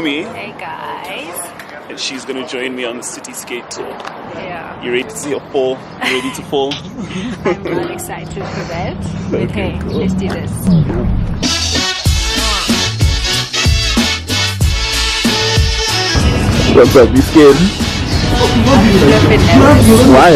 Mpumi. Hey guys. And she's gonna join me on the City Skate Tour. Yeah. You ready to see a fall? You ready to fall? I'm not excited for that. But Okay, hey, cool. let's do this. What's up? You scared? Why?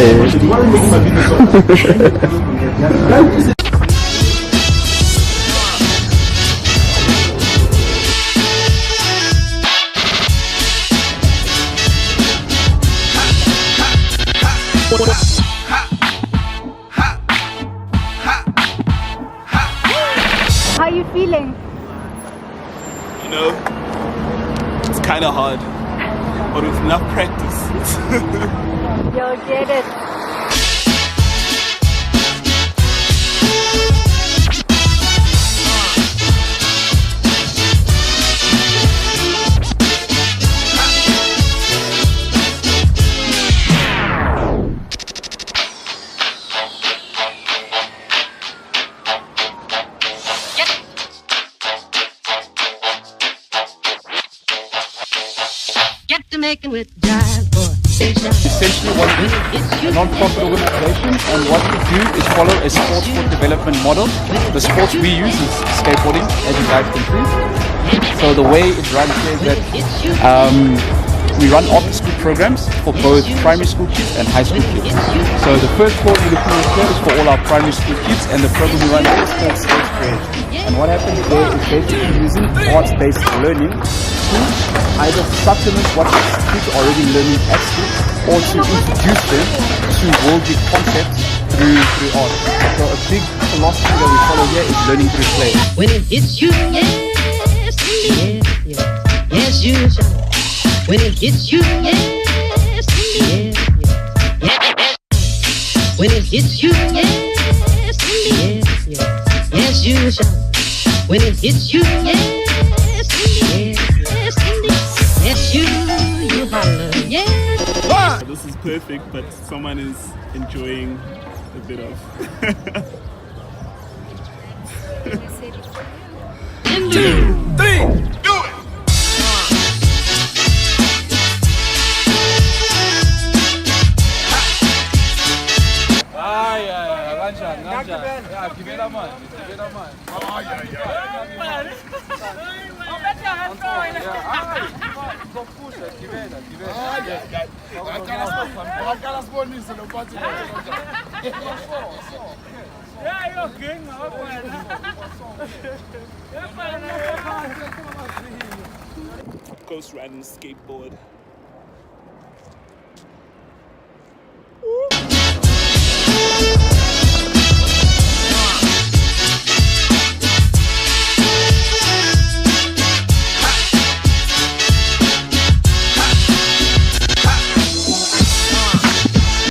How are you feeling? You know, it's kind of hard, but with enough practice. You'll get it. Get to making with Jive Boy. Essentially what we do is a non-profit organization, and what we do is follow a sports sport development model. The sports we use is skateboarding, as you guys can see. So the way it runs here is that we run after-school programs for both primary school kids and high school kids. So the first course we're looking at here is for all our primary school kids, and the program we run is called Skate Creation. And what happens there is basically using arts-based learning to either supplement what the kids are already learning at school, or to introduce them to worldly concepts through art. So a big philosophy that we follow here is learning through play. When it hits you, yes, yes, yes, yes, you shall. When it hits you, yes, yes, yes, yes. When it hits you, yes, yes, yes, yes, you shall. When it hits you, yes, yes, yes, yes, you holler, yes. This is perfect, but someone is enjoying a bit of. 2, 3, do it! Ghost riding skateboard.